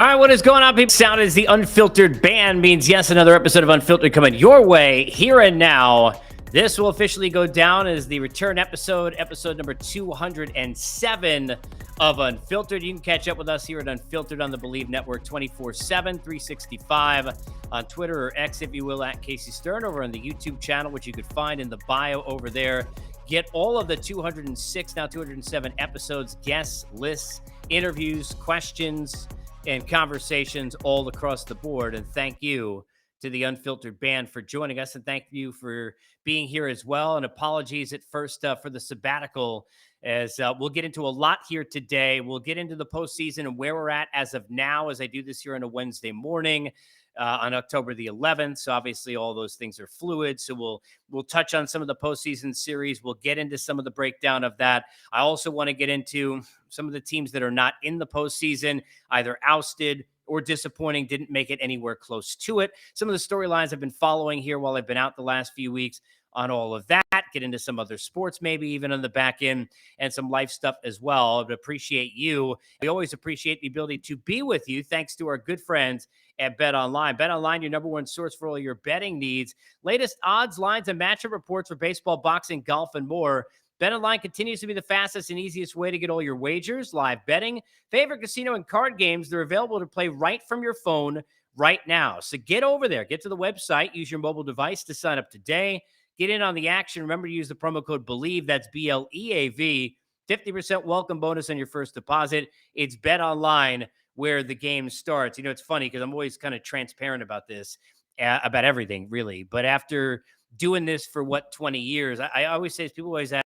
All right, what is going on, people? Sound is the Unfiltered band means yes, another episode of Unfiltered coming your way here and now. This will officially go down as the return episode number 207 of Unfiltered. You can catch up with us here at Unfiltered on the Believe Network 24/7, 365 on Twitter or X, if you will, at Casey Stern, over on the YouTube channel, which you could find in the bio over there. Get all of the 206, now 207 episodes, guests, lists, interviews, questions, and conversations all across the board. And thank you to the Unfiltered band for joining us. And thank you for being here as well. And apologies at first for the sabbatical, as we'll get into a lot here today. We'll get into the postseason and where we're at as of now, as I do this here on a Wednesday morning. On October the 11th. So obviously all those things are fluid. So we'll touch on some of the postseason series. We'll get into some of the breakdown of that. I also want to get into some of the teams that are not in the postseason, either ousted or disappointing, didn't make it anywhere close to it. Some of the storylines I've been following here while I've been out the last few weeks on all of that, get into some other sports, maybe even on the back end, and some life stuff as well. I would appreciate you. We always appreciate the ability to be with you, thanks to our good friends at BetOnline. BetOnline, your number one source for all your betting needs. Latest odds, lines, and matchup reports for baseball, boxing, golf, and more. BetOnline continues to be the fastest and easiest way to get all your wagers, live betting, favorite casino, and card games. They're available to play right from your phone right now. So get over there. Get to the website. Use your mobile device to sign up today. Get in on the action. Remember to use the promo code BELIEVE. That's BLEAV. 50% welcome bonus on your first deposit. It's BetOnline where the game starts. You know, it's funny because I'm always kind of transparent about this, about everything, really. But after doing this for 20 years, I always say, people always ask,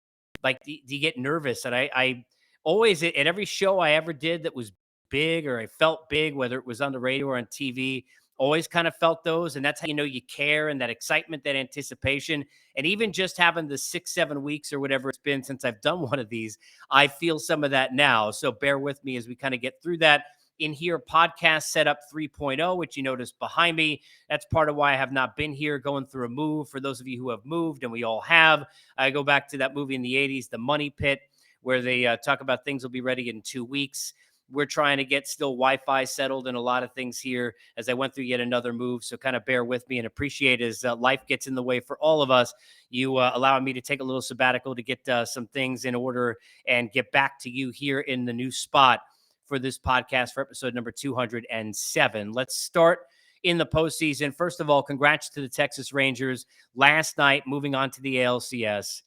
like, do you get nervous? And I always, at every show I ever did that was big or I felt big, whether it was on the radio or on TV, always kind of felt those. And that's how you know you care, and that excitement, that anticipation. And even just having the 6-7 weeks or whatever it's been since I've done one of these, I feel some of that now. So bear with me as we kind of get through that. In here, podcast setup 3.0, which you notice behind me. That's part of why I have not been here, going through a move. For those of you who have moved, and we all have, I go back to that movie in the 80s, The Money Pit, where they talk about things will be ready in 2 weeks. We're trying to get still Wi-Fi settled and a lot of things here as I went through yet another move. So kind of bear with me and appreciate, as life gets in the way for all of us, you allowing me to take a little sabbatical to get some things in order and get back to you here in the new spot for this podcast for episode number 207. Let's start in the postseason. First of all, congrats to the Texas Rangers last night, moving on to the ALCS.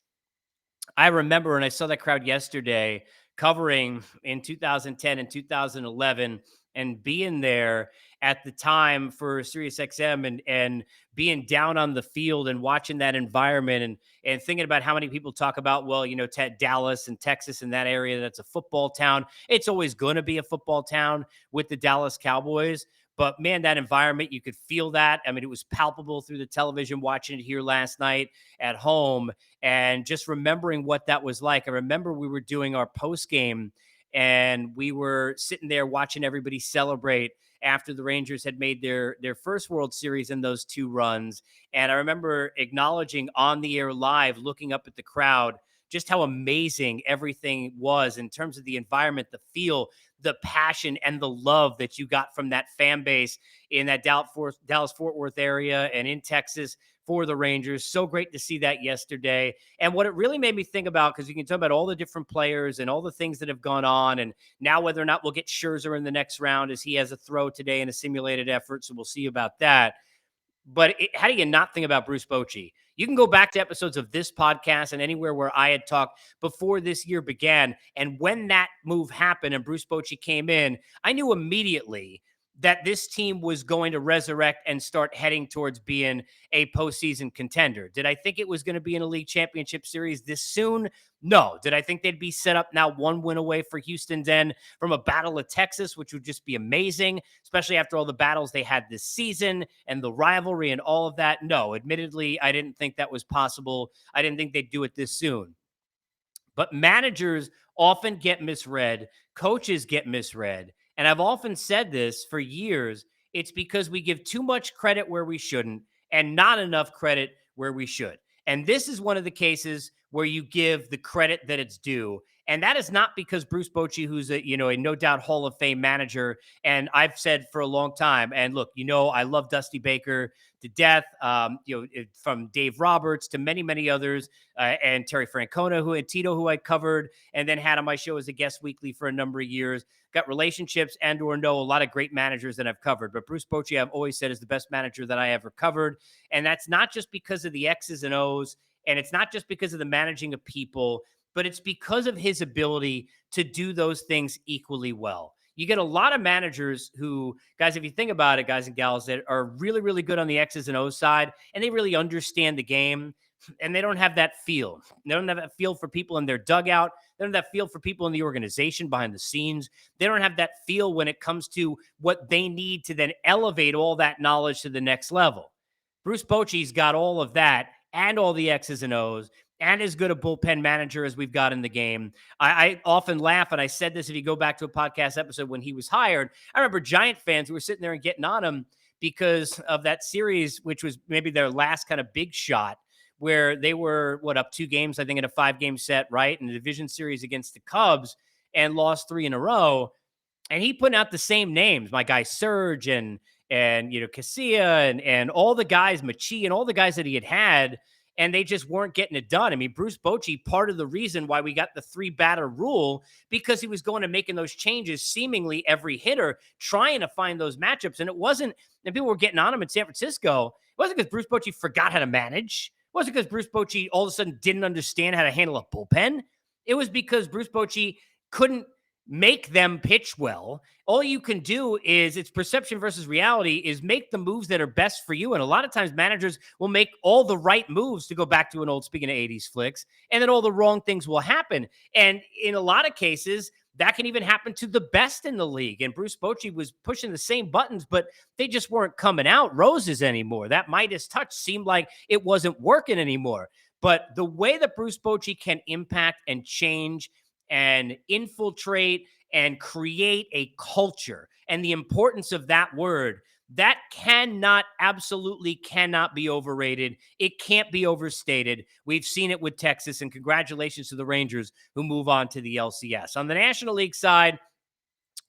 I remember, and I saw that crowd yesterday, covering in 2010 and 2011 and being there at the time for SiriusXM and being down on the field and watching that environment and thinking about how many people talk about, well, you know, Dallas and Texas and that area, that's a football town. It's always going to be a football town with the Dallas Cowboys. But man, that environment, you could feel that. I mean, it was palpable through the television, watching it here last night at home, and just remembering what that was like. I remember we were doing our post game and we were sitting there watching everybody celebrate after the Rangers had made their first World Series in those 2 runs. And I remember acknowledging on the air live, looking up at the crowd, just how amazing everything was in terms of the environment, the feel, the passion, and the love that you got from that fan base in that Dallas-Fort Worth area and in Texas for the Rangers. So great to see that yesterday. And what it really made me think about, because you can talk about all the different players and all the things that have gone on, and now whether or not we'll get Scherzer in the next round, as he has a throw today in a simulated effort. So we'll see about that. But how do you not think about Bruce Bochy? You can go back to episodes of this podcast and anywhere where I had talked before this year began. And when that move happened and Bruce Bochy came in, I knew immediately that this team was going to resurrect and start heading towards being a postseason contender. Did I think it was going to be in a league championship series this soon? No. Did I think they'd be set up now 1 win away for Houston's end from a battle of Texas, which would just be amazing, especially after all the battles they had this season and the rivalry and all of that? No, admittedly, I didn't think that was possible. I didn't think they'd do it this soon. But managers often get misread. Coaches get misread. And I've often said this for years. It's because we give too much credit where we shouldn't and not enough credit where we should. And this is one of the cases where you give the credit that it's due. And that is not because Bruce Bochy, who's a no doubt Hall of Fame manager, and I've said for a long time, and look, I love Dusty Baker to death. From Dave Roberts to many, many others, and Terry Francona, and Tito, who I covered, and then had on my show as a guest weekly for a number of years. Got relationships and/or know a lot of great managers that I've covered, but Bruce Bochy, I've always said, is the best manager that I ever covered, and that's not just because of the X's and O's, and it's not just because of the managing of people, but it's because of his ability to do those things equally well. You get a lot of managers who, guys, if you think about it, guys and gals, that are really, really good on the X's and O's side, and they really understand the game, and they don't have that feel. They don't have that feel for people in their dugout. They don't have that feel for people in the organization behind the scenes. They don't have that feel when it comes to what they need to then elevate all that knowledge to the next level. Bruce Bochy's got all of that and all the X's and O's, and as good a bullpen manager as we've got in the game. I often laugh, and I said this if you go back to a podcast episode when he was hired. I remember Giant fans who were sitting there and getting on him because of that series, which was maybe their last kind of big shot, where they were, up 2 games, I think, in a 5-game set, right, in the division series against the Cubs, and lost 3 in a row. And he put out the same names, my guy Serge and Casilla and all the guys, Machi and all the guys that he had, and they just weren't getting it done. I mean, Bruce Bochy, part of the reason why we got the 3-batter rule, because he was going and making those changes seemingly every hitter, trying to find those matchups. And it wasn't, and people were getting on him in San Francisco. It wasn't because Bruce Bochy forgot how to manage. It wasn't because Bruce Bochy all of a sudden didn't understand how to handle a bullpen. It was because Bruce Bochy couldn't make them pitch well. All you can do is, it's perception versus reality, is make the moves that are best for you. And a lot of times managers will make all the right moves, to go back to an old, speaking of 80s flicks, and then all the wrong things will happen. And in a lot of cases, that can even happen to the best in the league. And Bruce Bochy was pushing the same buttons, but they just weren't coming out roses anymore. That Midas touch seemed like it wasn't working anymore. But the way that Bruce Bochy can impact and change and infiltrate and create a culture, and the importance of that word, that absolutely cannot be overrated. It can't be overstated. We've seen it with Texas, and congratulations to the Rangers, who move on to the LCS. On the National League side,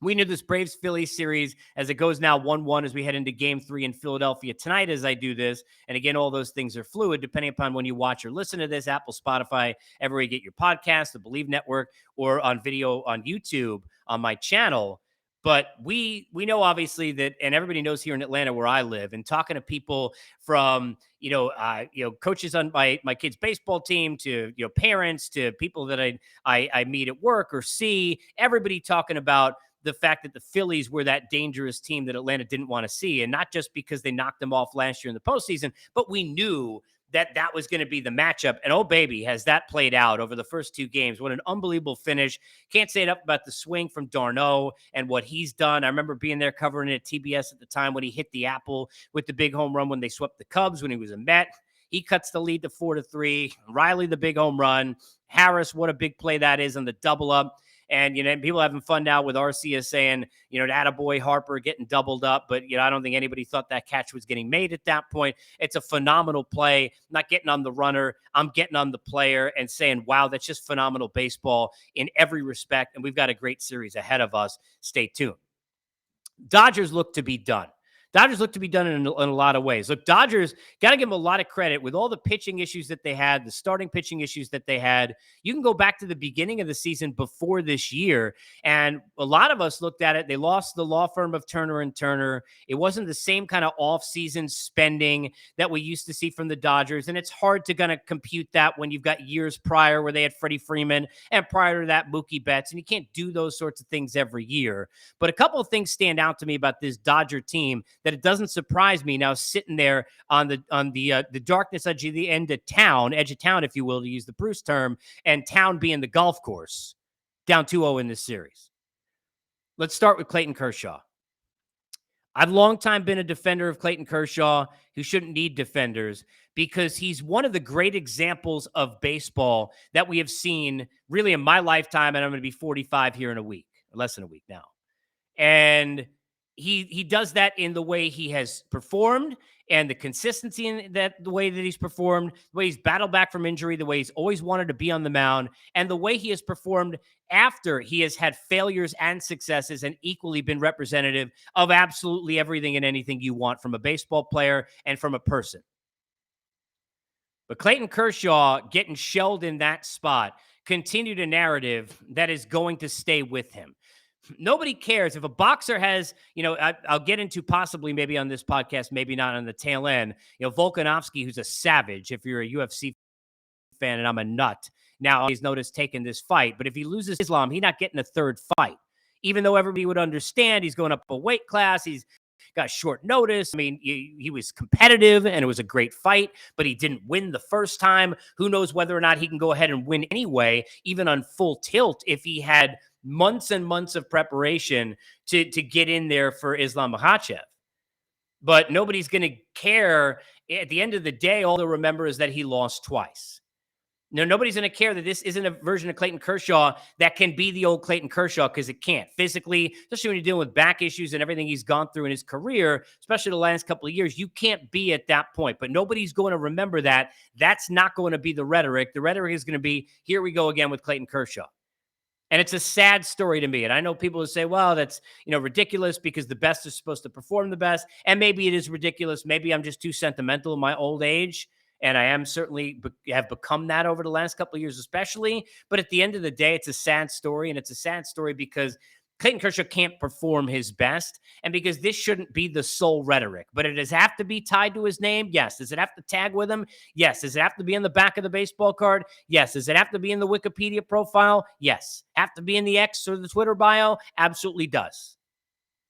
we knew this Braves-Phillies series, as it goes now 1-1 as we head into Game 3 in Philadelphia tonight as I do this. And again, all those things are fluid depending upon when you watch or listen to this. Apple, Spotify, everywhere you get your podcast, the Believe Network, or on video on YouTube on my channel. But we know, obviously, that, and everybody knows here in Atlanta where I live, and talking to people from, coaches on my kids' baseball team to, parents, to people that I meet at work or see, everybody talking about the fact that the Phillies were that dangerous team that Atlanta didn't want to see. And not just because they knocked them off last year in the postseason, but we knew that was going to be the matchup. And oh, baby, has that played out over the first 2 games. What an unbelievable finish. Can't say enough about the swing from d'Arnaud and what he's done. I remember being there covering it at TBS at the time when he hit the apple with the big home run when they swept the Cubs when he was a Met. He cuts the lead to 4-3. Riley, the big home run. Harris, what a big play that is on the double up. And, people having fun now with Arcia saying, attaboy Harper getting doubled up. But, I don't think anybody thought that catch was getting made at that point. It's a phenomenal play. Not getting on the runner. I'm getting on the player and saying, wow, that's just phenomenal baseball in every respect. And we've got a great series ahead of us. Stay tuned. Dodgers look to be done. Dodgers look to be done in a lot of ways. Look, Dodgers, got to give them a lot of credit with all the pitching issues that they had, the starting pitching issues that they had. You can go back to the beginning of the season before this year, and a lot of us looked at it. They lost the law firm of Turner & Turner. It wasn't the same kind of off-season spending that we used to see from the Dodgers, and it's hard to kind of compute that when you've got years prior where they had Freddie Freeman, and prior to that, Mookie Betts, and you can't do those sorts of things every year. But a couple of things stand out to me about this Dodger team that it doesn't surprise me now, sitting there on the darkness edge of the edge of town, if you will, to use the Bruce term, and town being the golf course, down 2-0 in this series. Let's start with Clayton Kershaw. I've long time been a defender of Clayton Kershaw, who shouldn't need defenders, because he's one of the great examples of baseball that we have seen really in my lifetime, and I'm going to be 45 here in a week, less than a week now. And he does that in the way he has performed and the consistency in that the way that he's performed, the way he's battled back from injury, the way he's always wanted to be on the mound, and the way he has performed after he has had failures and successes and equally been representative of absolutely everything and anything you want from a baseball player and from a person. But Clayton Kershaw getting shelled in that spot continued a narrative that is going to stay with him. Nobody cares if a boxer has, I'll get into possibly maybe on this podcast, maybe not on the tail end, Volkanovski, who's a savage. If you're a UFC fan and I'm a nut, now he's noticed taking this fight. But if he loses Islam, he's not getting a third fight, even though everybody would understand he's going up a weight class. He's got short notice. I mean, he was competitive and it was a great fight, but he didn't win the first time. Who knows whether or not he can go ahead and win anyway, even on full tilt, if he had months and months of preparation to get in there for Islam Makhachev. But nobody's going to care. At the end of the day, all they'll remember is that he lost twice. No, nobody's going to care that this isn't a version of Clayton Kershaw that can be the old Clayton Kershaw, because it can't physically, especially when you're dealing with back issues and everything he's gone through in his career, especially the last couple of years. You can't be at that point, but nobody's going to remember that. That's not going to be the rhetoric. The rhetoric is going to be, here we go again with Clayton Kershaw. And it's a sad story to me. And I know people who say, well, that's, ridiculous because the best is supposed to perform the best. And maybe it is ridiculous. Maybe I'm just too sentimental in my old age. And I am certainly have become that over the last couple of years, especially. But at the end of the day, it's a sad story. And it's a sad story because Clayton Kershaw can't perform his best, and because this shouldn't be the sole rhetoric. But it does have to be tied to his name? Yes. Does it have to tag with him? Yes. Does it have to be on the back of the baseball card? Yes. Does it have to be in the Wikipedia profile? Yes. Have to be in the X or the Twitter bio? Absolutely does.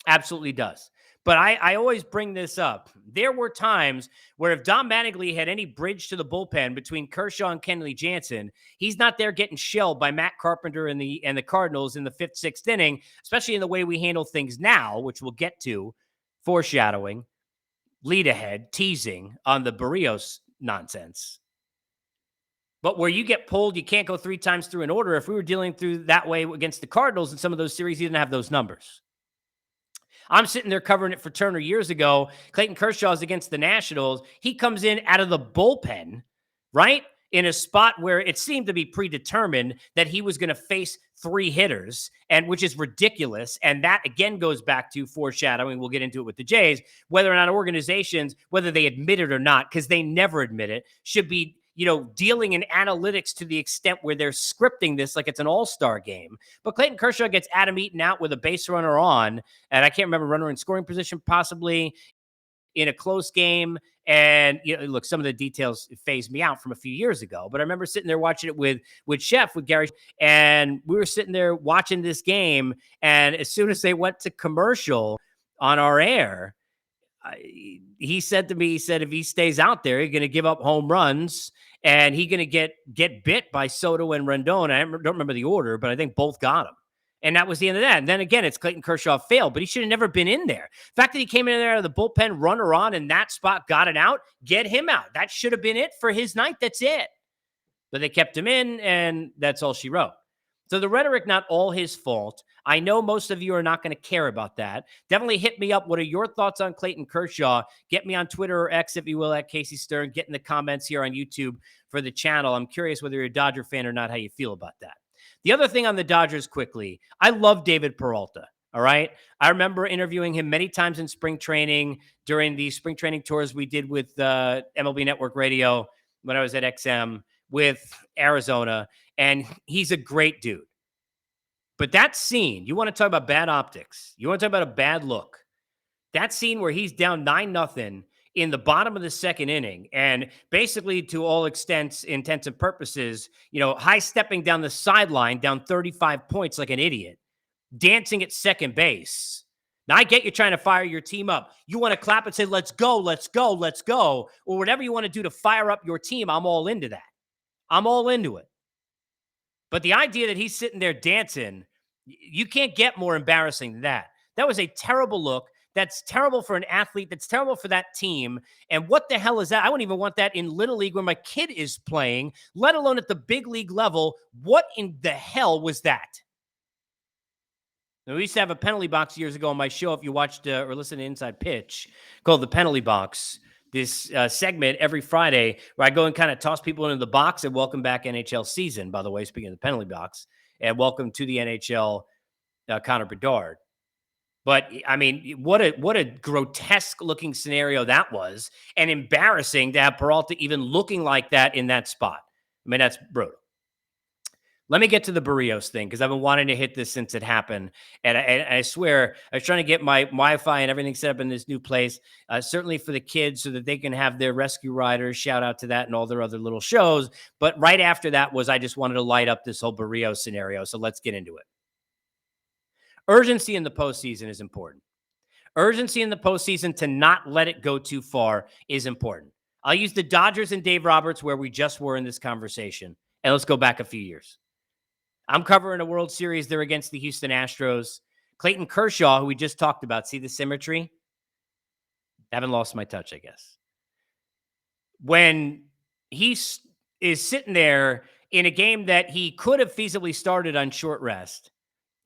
Absolutely does. But I always bring this up. There were times where if Don Mattingly had any bridge to the bullpen between Kershaw and Kenley Jansen, he's not there getting shelled by Matt Carpenter and the Cardinals in the 5th, 6th inning, especially in the way we handle things now, which we'll get to, foreshadowing, lead ahead, teasing on the Berrios nonsense. But where you get pulled, you can't go 3 times through an order. If we were dealing through that way against the Cardinals in some of those series, he didn't have those numbers. I'm sitting there covering it for Turner years ago. Clayton Kershaw is against the Nationals. He comes in out of the bullpen, right? In a spot where it seemed to be predetermined that he was going to face 3 hitters, and which is ridiculous. And that again goes back to foreshadowing. We'll get into it with the Jays, whether or not organizations, whether they admit it or not, because they never admit it, should be dealing in analytics to the extent where they're scripting this like it's an all-star game. But Clayton Kershaw gets Adam Eaton out with a base runner on, and I can't remember, runner in scoring position, possibly in a close game. And look, some of the details phased me out from a few years ago, but I remember sitting there watching it with Gary, and we were sitting there watching this game. And as soon as they went to commercial on our air, he said to me, if he stays out there, he's going to give up home runs, and he's going to get bit by Soto and Rendon. I don't remember the order, but I think both got him. And that was the end of that. And then again, it's Clayton Kershaw failed, but he should have never been in there. The fact that he came in there out of the bullpen, runner on, in that spot, got it out, get him out. That should have been it for his night. That's it. But they kept him in, and that's all she wrote. So the rhetoric, not all his fault. I know most of you are not going to care about that. Definitely hit me up. What are your thoughts on Clayton Kershaw? Get me on Twitter or X, if you will, at Casey Stern. Get in the comments here on YouTube for the channel. I'm curious whether you're a Dodger fan or not, how you feel about that. The other thing on the Dodgers quickly, I love David Peralta. All right. I remember interviewing him many times in spring training during the spring training tours we did with MLB Network Radio when I was at XM with Arizona. And he's a great dude. But that scene, you want to talk about bad optics. You want to talk about a bad look. That scene where he's down 9-0 in the bottom of the 2nd inning, and basically to all intents and purposes, high stepping down the sideline, down 35 points like an idiot, dancing at second base. Now, I get you trying to fire your team up. You want to clap and say, let's go, let's go, let's go, or whatever you want to do to fire up your team. I'm all into that. I'm all into it. But the idea that he's sitting there dancing, you can't get more embarrassing than that. That was a terrible look. That's terrible for an athlete. That's terrible for that team. And what the hell is that? I wouldn't even want that in Little League where my kid is playing, let alone at the big league level. What in the hell was that? We used to have a penalty box years ago on my show. If you watched or listened to Inside Pitch, called the Penalty Box. This segment every Friday where I go and kind of toss people into the box and welcome back NHL season. By the way, speaking of the penalty box, and welcome to the NHL, Connor Bedard. But I mean, what a grotesque looking scenario that was, and embarrassing to have Peralta even looking like that in that spot. I mean, that's brutal. Let me get to the Berrios thing because I've been wanting to hit this since it happened. And I swear, I was trying to get my Wi-Fi and everything set up in this new place, certainly for the kids so that they can have their rescue riders. Shout out to that and all their other little shows. But right after that was I just wanted to light up this whole Berrios scenario. So let's get into it. Urgency in the postseason is important. Urgency in the postseason to not let it go too far is important. I'll use the Dodgers and Dave Roberts where we just were in this conversation. And let's go back a few years. I'm covering a World Series. They're against the Houston Astros. Clayton Kershaw, who we just talked about. See the symmetry? Haven't lost my touch, I guess. When he is sitting there in a game that he could have feasibly started on short rest,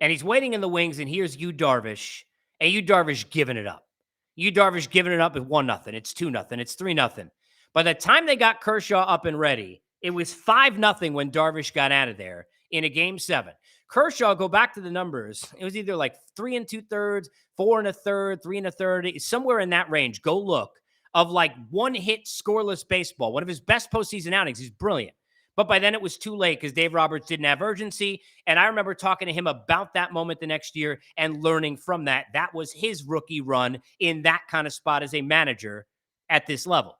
and he's waiting in the wings, and here's Yu Darvish, and Yu Darvish giving it up. Yu Darvish giving it up at 1-0. It's 2-0. It's 3-0. By the time they got Kershaw up and ready, it was 5-0 when Darvish got out of there in a game 7. Kershaw, go back to the numbers. It was either like 3 2/3, 4 1/3, 3 1/3, somewhere in that range. Go look of like one hit scoreless baseball. One of his best postseason outings. He's brilliant. But by then it was too late because Dave Roberts didn't have urgency. And I remember talking to him about that moment the next year and learning from that. That was his rookie run in that kind of spot as a manager at this level.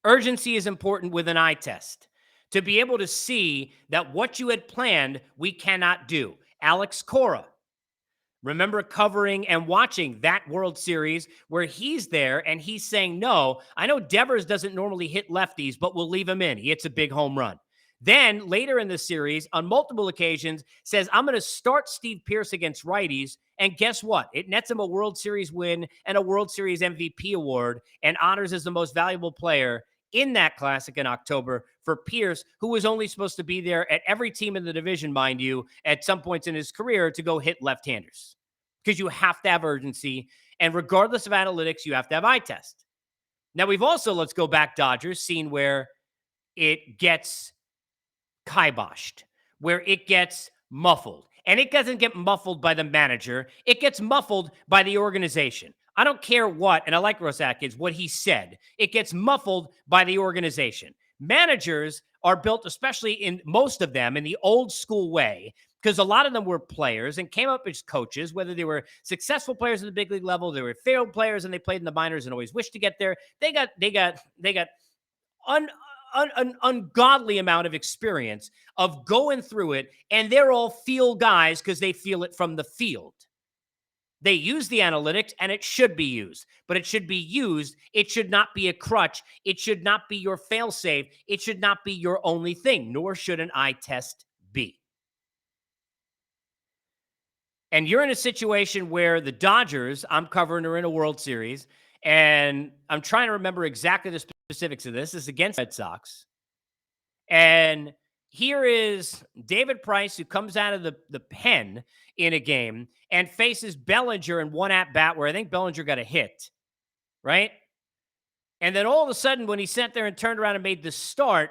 Urgency is important with an eye test. To be able to see that what you had planned, we cannot do. Alex Cora, remember covering and watching that World Series where he's there and he's saying, no, I know Devers doesn't normally hit lefties, but we'll leave him in. He hits a big home run. Then later in the series, on multiple occasions, says, I'm going to start Steve Pearce against righties. And guess what? It nets him a World Series win and a World Series MVP award and honors as the most valuable player in that classic in October for Pearce, who was only supposed to be there at every team in the division, mind you, at some points in his career to go hit left-handers. Because you have to have urgency. And regardless of analytics, you have to have eye test. Now, we've also, let's go back, Dodgers, seen where it gets kiboshed, where it gets muffled. And it doesn't get muffled by the manager. It gets muffled by the organization. I don't care what, and I like Russ Atkins, what he said. It gets muffled by the organization. Managers are built, especially in most of them, in the old school way, because a lot of them were players and came up as coaches, whether they were successful players at the big league level, they were failed players and they played in the minors and always wished to get there. They got an ungodly amount of experience of going through it, and they're all field guys because they feel it from the field. They use the analytics, and it should be used, but it should be used. It should not be a crutch. It should not be your fail-safe. It should not be your only thing, nor should an eye test be. And you're in a situation where the Dodgers, I'm covering, are in a World Series, and I'm trying to remember exactly the specifics of this. This is against Red Sox. And here is David Price, who comes out of the pen in a game and faces Bellinger in one at-bat where I think Bellinger got a hit, right? And then all of a sudden, when he sat there and turned around and made the start,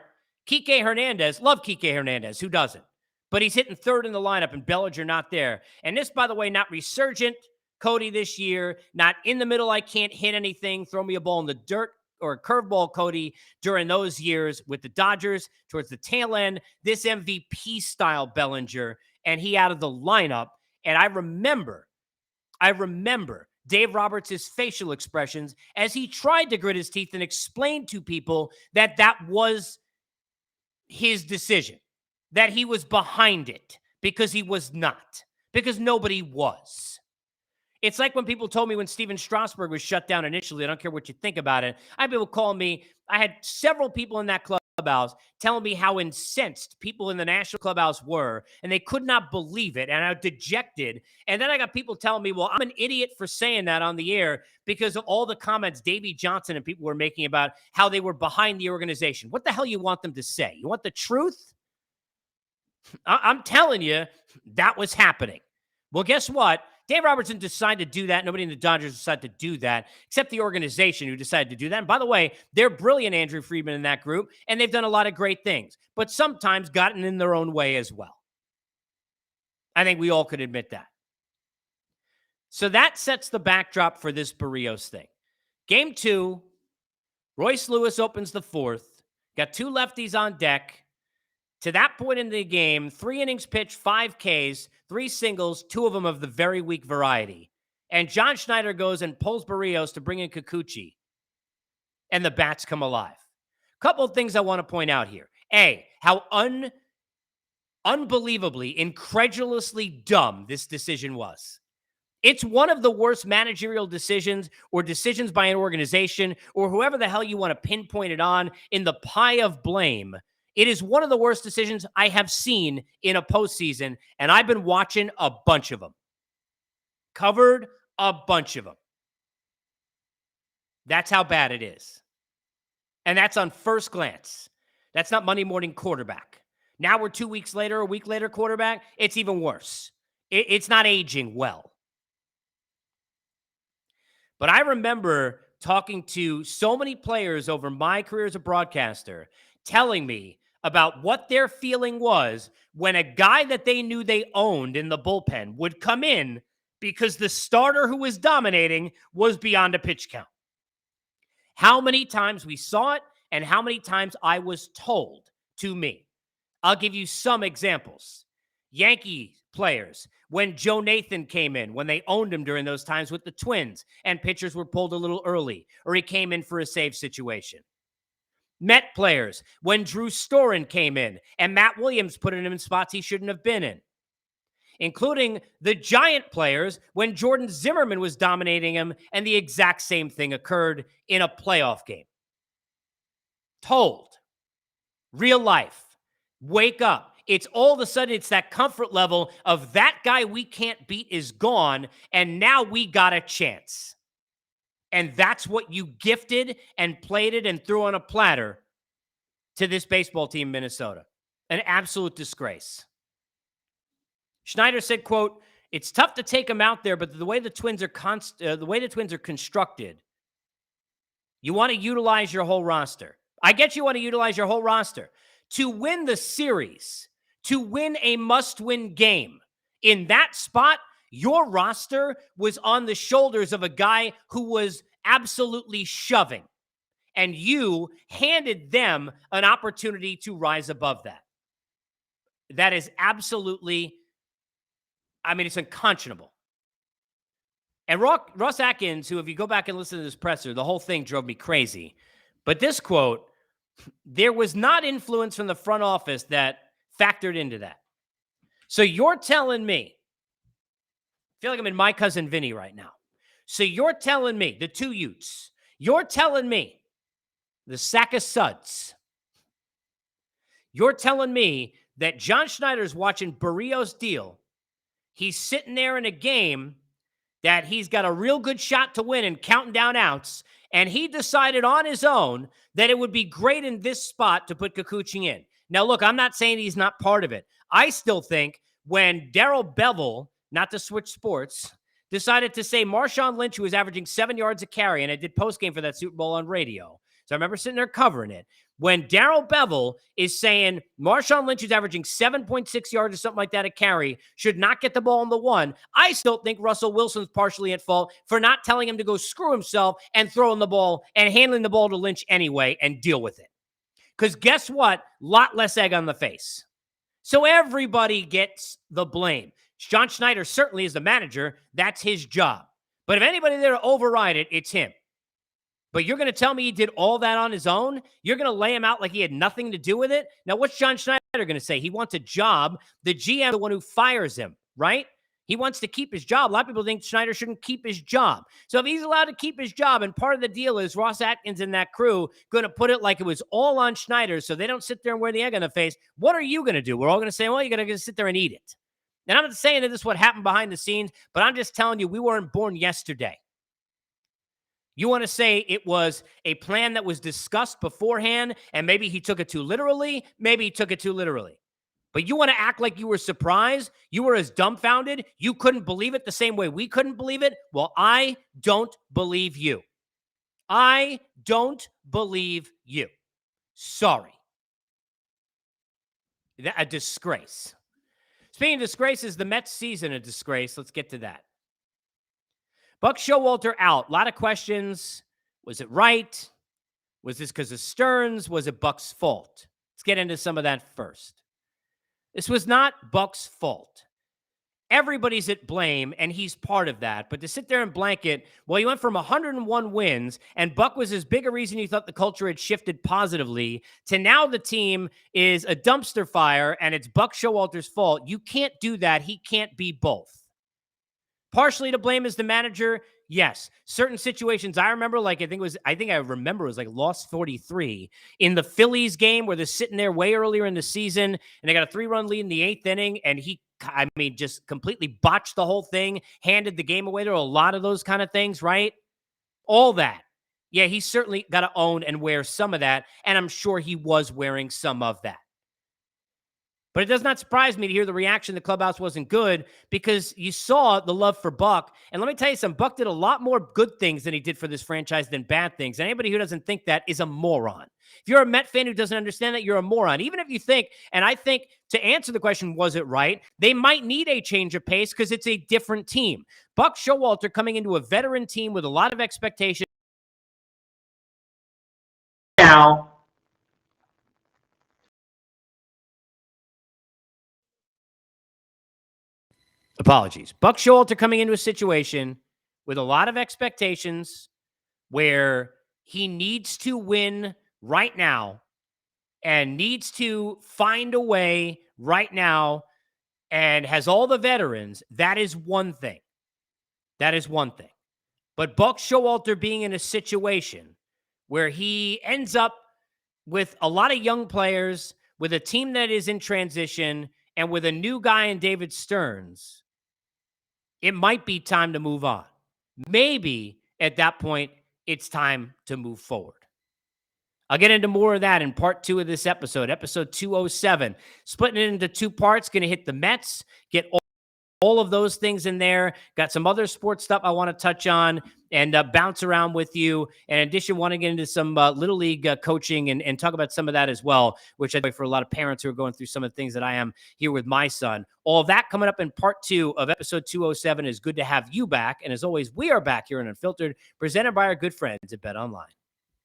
Kike Hernandez, love Kike Hernandez, who doesn't? But he's hitting third in the lineup and Bellinger not there. And this, by the way, not resurgent Cody this year, not in the middle, I can't hit anything, throw me a ball in the dirt, or a curveball Cody during those years with the Dodgers towards the tail end, this MVP style Bellinger, and he out of the lineup. And I remember Dave Roberts' facial expressions as he tried to grit his teeth and explain to people that that was his decision, that he was behind it, because he was not, because nobody was. It's like when people told me when Steven Strasburg was shut down initially, I don't care what you think about it, I had people calling me, I had several people in that clubhouse telling me how incensed people in the National Clubhouse were, and they could not believe it, and I was dejected. And then I got people telling me, well, I'm an idiot for saying that on the air because of all the comments Davey Johnson and people were making about how they were behind the organization. What the hell you want them to say? You want the truth? I'm telling you, that was happening. Well, guess what? Dave Robertson decided to do that. Nobody in the Dodgers decided to do that, except the organization who decided to do that. And by the way, they're brilliant, Andrew Friedman, in that group, and they've done a lot of great things, but sometimes gotten in their own way as well. I think we all could admit that. So that sets the backdrop for this Berrios thing. Game 2, Royce Lewis opens the 4th, got 2 lefties on deck. To that point in the game, 3 innings pitched, 5 Ks, 3 singles, 2 of them of the very weak variety. And John Schneider goes and pulls Berrios to bring in Kikuchi. And the bats come alive. Couple of things I want to point out here. A, how unbelievably, incredulously dumb this decision was. It's one of the worst managerial decisions or decisions by an organization or whoever the hell you want to pinpoint it on in the pie of blame. It is one of the worst decisions I have seen in a postseason, and I've been watching a bunch of them. Covered a bunch of them. That's how bad it is. And that's on first glance. That's not Monday morning quarterback. Now we're 2 weeks later, a week later quarterback. It's even worse. It's not aging well. But I remember talking to so many players over my career as a broadcaster telling me about what their feeling was when a guy that they knew they owned in the bullpen would come in because the starter who was dominating was beyond a pitch count. How many times we saw it and how many times I was told to me. I'll give you some examples. Yankee players, when Joe Nathan came in, when they owned him during those times with the Twins, and pitchers were pulled a little early, or he came in for a save situation. Met players, when Drew Storen came in, and Matt Williams put him in spots he shouldn't have been in. Including the Giant players, when Jordan Zimmerman was dominating him, and the exact same thing occurred in a playoff game. Told. Real life. Wake up. It's all of a sudden, it's that comfort level of that guy we can't beat is gone, and now we got a chance. And that's what you gifted and plated and threw on a platter to this baseball team, Minnesota. An absolute disgrace. Schneider said, quote, "It's tough to take them out there, but the way the Twins are constructed, you want to utilize your whole roster. I get you want to utilize your whole roster. To win the series, to win a must-win game, in that spot, your roster was on the shoulders of a guy who was absolutely shoving, and you handed them an opportunity to rise above that. That is absolutely, it's unconscionable." And Ross Atkins, who, if you go back and listen to this presser, the whole thing drove me crazy. But this quote, there was not influence from the front office that factored into that. So you're telling me, I feel like I'm in My Cousin Vinny right now. So you're telling me, the two Utes, you're telling me, the sack of suds, you're telling me that John Schneider's watching Berrios deal. He's sitting there in a game that he's got a real good shot to win and counting down outs, and he decided on his own that it would be great in this spot to put Kikuchi in. Now, look, I'm not saying he's not part of it. I still think when Darrell Bevel, not to switch sports, decided to say Marshawn Lynch, who was averaging 7 yards a carry, and I did postgame for that Super Bowl on radio, so I remember sitting there covering it. When Darrell Bevel is saying Marshawn Lynch is averaging 7.6 yards or something like that a carry, should not get the ball on the one, I still think Russell Wilson's partially at fault for not telling him to go screw himself and throwing the ball and handling the ball to Lynch anyway and deal with it. Because guess what? Lot less egg on the face. So everybody gets the blame. John Schneider certainly is the manager. That's his job. But if anybody there to override it, it's him. But you're going to tell me he did all that on his own? You're going to lay him out like he had nothing to do with it? Now, what's John Schneider going to say? He wants a job. The GM is the one who fires him, right? He wants to keep his job. A lot of people think Schneider shouldn't keep his job. So if he's allowed to keep his job, and part of the deal is Ross Atkins and that crew going to put it like it was all on Schneider so they don't sit there and wear the egg on the face, what are you going to do? We're all going to say, well, you're going to sit there and eat it. And I'm not saying that this is what happened behind the scenes, but I'm just telling you, we weren't born yesterday. You want to say it was a plan that was discussed beforehand, and maybe he took it too literally, maybe he took it too literally. But you want to act like you were surprised? You were as dumbfounded? You couldn't believe it the same way we couldn't believe it? Well, I don't believe you. I don't believe you. Sorry. A disgrace. Speaking of disgraces, the Mets season a disgrace. Let's get to that. Buck Showalter out. A lot of questions. Was it right? Was this because of Stearns? Was it Buck's fault? Let's get into some of that first. This was not Buck's fault. Everybody's at blame, and he's part of that. But to sit there and blanket, well, you went from 101 wins, and Buck was as big a reason you thought the culture had shifted positively, to now the team is a dumpster fire, and it's Buck Showalter's fault. You can't do that. He can't be both. Partially to blame as the manager, yes. Certain situations, I remember, like, it was like loss 43 in the Phillies game where they're sitting there way earlier in the season, and they got a 3-run lead in the 8th inning, and just completely botched the whole thing, handed the game away. There are a lot of those kind of things, right? All that. Yeah, he certainly got to own and wear some of that, and I'm sure he was wearing some of that. But it does not surprise me to hear the reaction in the clubhouse wasn't good, because you saw the love for Buck. And let me tell you something, Buck did a lot more good things than he did for this franchise than bad things. And anybody who doesn't think that is a moron. If you're a Met fan who doesn't understand that, you're a moron. Even if you think, and I think to answer the question, was it right? They might need a change of pace because it's a different team. Buck Showalter coming into a veteran team with a lot of expectations. Now, apologies. Buck Showalter coming into a situation with a lot of expectations where he needs to win right now and needs to find a way right now and has all the veterans. That is one thing. That is one thing. But Buck Showalter being in a situation where he ends up with a lot of young players, with a team that is in transition, and with a new guy in David Stearns, it might be time to move on. Maybe at that point, it's time to move forward. I'll get into more of that in part 2 of this episode, episode 207. Splitting it into 2 parts, going to hit the Mets, get all of those things in there. Got some other sports stuff I want to touch on and bounce around with you. And in addition, want to get into some Little League coaching and talk about some of that as well, which I think for a lot of parents who are going through some of the things that I am here with my son. All of that coming up in part 2 of episode 207. Is good to have you back. And as always, we are back here in Unfiltered, presented by our good friends at BetOnline.